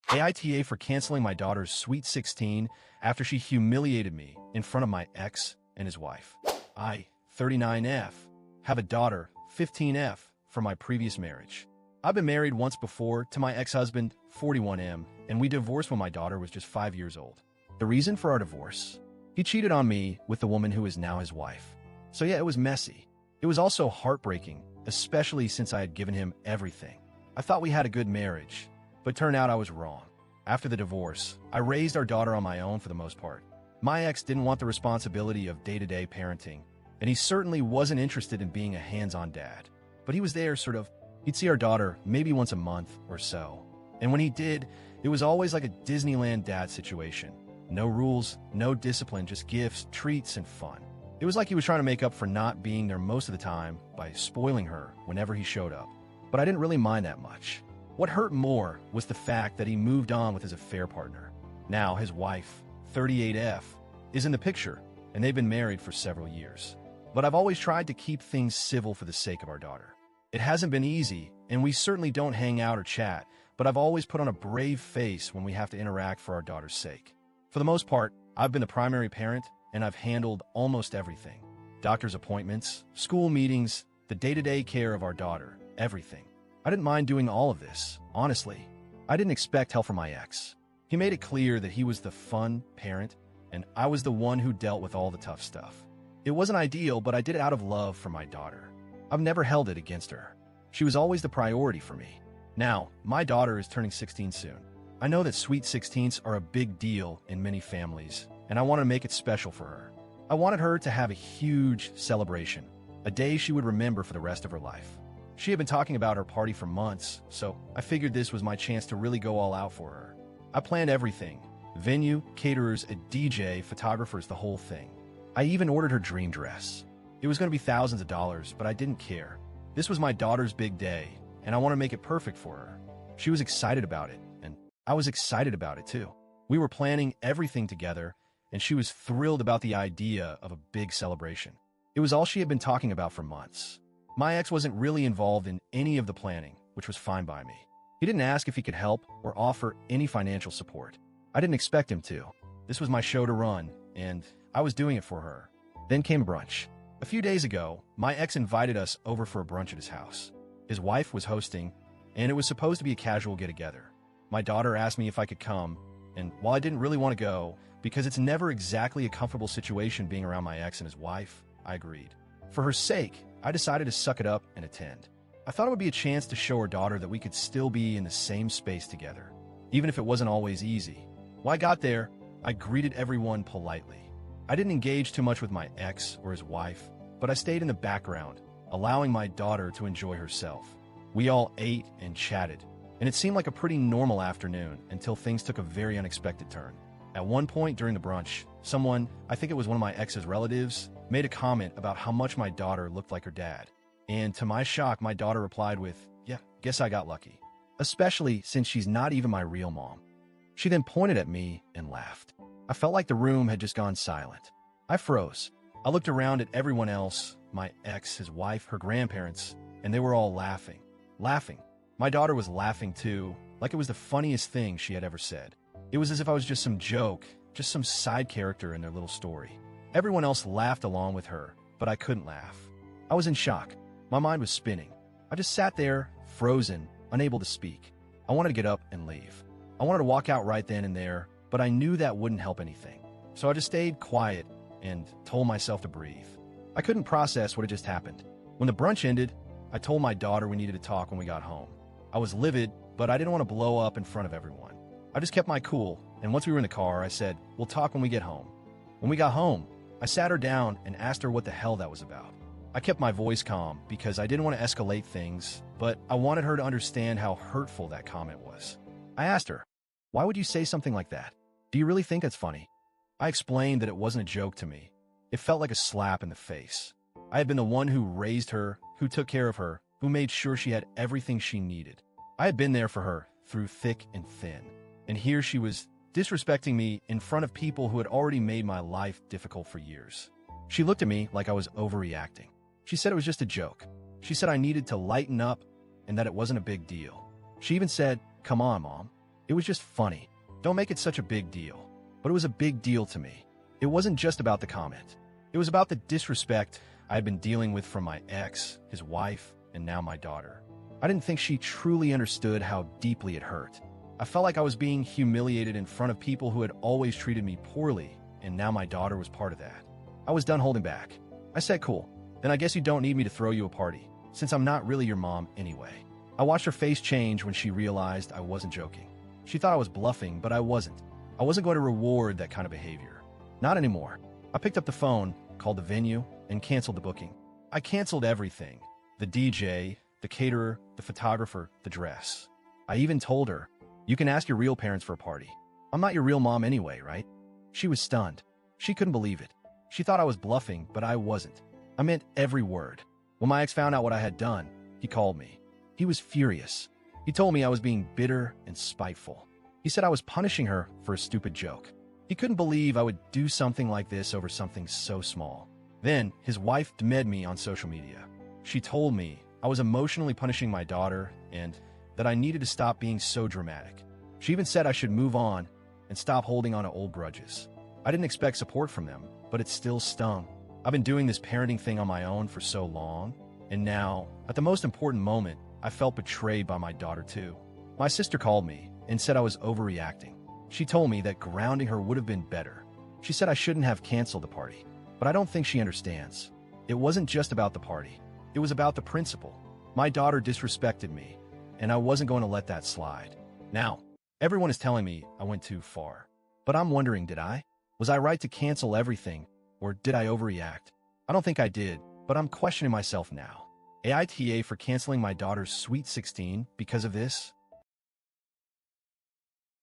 AITA for canceling my daughter's sweet 16 after she humiliated me in front of my ex and his wife. I, 39F, have a daughter, 15F, from my previous marriage. I've been married once before to my ex-husband, 41M, and we divorced when my daughter was just 5 years old. The reason for our divorce? He cheated on me with the woman who is now his wife. So yeah, it was messy. It was also heartbreaking, especially since I had given him everything. I thought we had a good marriage, but turned out I was wrong. After the divorce, I raised our daughter on my own for the most part. My ex didn't want the responsibility of day-to-day parenting, and he certainly wasn't interested in being a hands-on dad. But he was there, sort of. He'd see our daughter maybe once a month or so. And when he did, it was always like a Disneyland dad situation. No rules, no discipline, just gifts, treats, and fun. It was like he was trying to make up for not being there most of the time by spoiling her whenever he showed up. But I didn't really mind that much. What hurt more was the fact that he moved on with his affair partner. Now his wife, 38F, is in the picture, and they've been married for several years. But I've always tried to keep things civil for the sake of our daughter. It hasn't been easy, and we certainly don't hang out or chat, but I've always put on a brave face when we have to interact for our daughter's sake. For the most part, I've been the primary parent, and I've handled almost everything. Doctor's appointments, school meetings, the day-to-day care of our daughter, everything. I didn't mind doing all of this, honestly. I didn't expect help from my ex. He made it clear that he was the fun parent, and I was the one who dealt with all the tough stuff. It wasn't ideal, but I did it out of love for my daughter. I've never held it against her. She was always the priority for me. Now, my daughter is turning 16 soon. I know that sweet 16s are a big deal in many families, and I want to make it special for her. I wanted her to have a huge celebration, a day she would remember for the rest of her life. She had been talking about her party for months, so I figured this was my chance to really go all out for her. I planned everything: venue, caterers, a DJ, photographers, the whole thing. I even ordered her dream dress. It was going to be thousands of dollars, but I didn't care. This was my daughter's big day, and I want to make it perfect for her. She was excited about it, and I was excited about it too. We were planning everything together, and she was thrilled about the idea of a big celebration. It was all she had been talking about for months. My ex wasn't really involved in any of the planning, which was fine by me. He didn't ask if he could help or offer any financial support. I didn't expect him to. This was my show to run, and I was doing it for her. Then came brunch. A few days ago, my ex invited us over for a brunch at his house. His wife was hosting, and it was supposed to be a casual get-together. My daughter asked me if I could come, and while I didn't really want to go, because it's never exactly a comfortable situation being around my ex and his wife, I agreed. For her sake, I decided to suck it up and attend. I thought it would be a chance to show her daughter that we could still be in the same space together, even if it wasn't always easy. When I got there, I greeted everyone politely. I didn't engage too much with my ex or his wife, but I stayed in the background, allowing my daughter to enjoy herself. We all ate and chatted, and it seemed like a pretty normal afternoon until things took a very unexpected turn. At one point during the brunch, someone, I think it was one of my ex's relatives, made a comment about how much my daughter looked like her dad. And to my shock, my daughter replied with, "Yeah, guess I got lucky." Especially since she's not even my real mom. She then pointed at me and laughed. I felt like the room had just gone silent. I froze. I looked around at everyone else, my ex, his wife, her grandparents, and they were all laughing. Laughing. My daughter was laughing too, like it was the funniest thing she had ever said. It was as if I was just some joke, just some side character in their little story. Everyone else laughed along with her, but I couldn't laugh. I was in shock. My mind was spinning. I just sat there, frozen, unable to speak. I wanted to get up and leave. I wanted to walk out right then and there, but I knew that wouldn't help anything. So I just stayed quiet and told myself to breathe. I couldn't process what had just happened. When the brunch ended, I told my daughter we needed to talk when we got home. I was livid, but I didn't want to blow up in front of everyone. I just kept my cool, and once we were in the car, I said, "We'll talk when we get home." When we got home, I sat her down and asked her what the hell that was about. I kept my voice calm because I didn't want to escalate things, but I wanted her to understand how hurtful that comment was. I asked her, "Why would you say something like that? Do you really think it's funny?" I explained that it wasn't a joke to me. It felt like a slap in the face. I had been the one who raised her, who took care of her, who made sure she had everything she needed. I had been there for her through thick and thin. And here she was disrespecting me in front of people who had already made my life difficult for years. She looked at me like I was overreacting. She said it was just a joke. She said I needed to lighten up and that it wasn't a big deal. She even said, "Come on, Mom." It was just funny. Don't make it such a big deal. But it was a big deal to me. It wasn't just about the comment. It was about the disrespect I had been dealing with from my ex, his wife, and now my daughter. I didn't think she truly understood how deeply it hurt. I felt like I was being humiliated in front of people who had always treated me poorly, and now my daughter was part of that. I was done holding back. I said, cool, then I guess you don't need me to throw you a party, since I'm not really your mom anyway. I watched her face change when she realized I wasn't joking. She thought I was bluffing, but I wasn't. I wasn't going to reward that kind of behavior. Not anymore. I picked up the phone, called the venue, and canceled the booking. I canceled everything. The DJ, the caterer, the photographer, the dress. I even told her, you can ask your real parents for a party. I'm not your real mom anyway, right? She was stunned. She couldn't believe it. She thought I was bluffing, but I wasn't. I meant every word. When my ex found out what I had done, he called me. He was furious. He told me I was being bitter and spiteful. He said I was punishing her for a stupid joke. He couldn't believe I would do something like this over something so small. Then, his wife DM'd me on social media. She told me I was emotionally punishing my daughter and that I needed to stop being so dramatic. She even said I should move on and stop holding on to old grudges. I didn't expect support from them, but it still stung. I've been doing this parenting thing on my own for so long, and now, at the most important moment, I felt betrayed by my daughter too. My sister called me and said I was overreacting. She told me that grounding her would have been better. She said I shouldn't have canceled the party, but I don't think she understands. It wasn't just about the party. It was about the principle. My daughter disrespected me, and I wasn't going to let that slide. Now, everyone is telling me I went too far. But I'm wondering, did I? Was I right to cancel everything, or did I overreact? I don't think I did, but I'm questioning myself now. AITA for canceling my daughter's Sweet 16 because of this?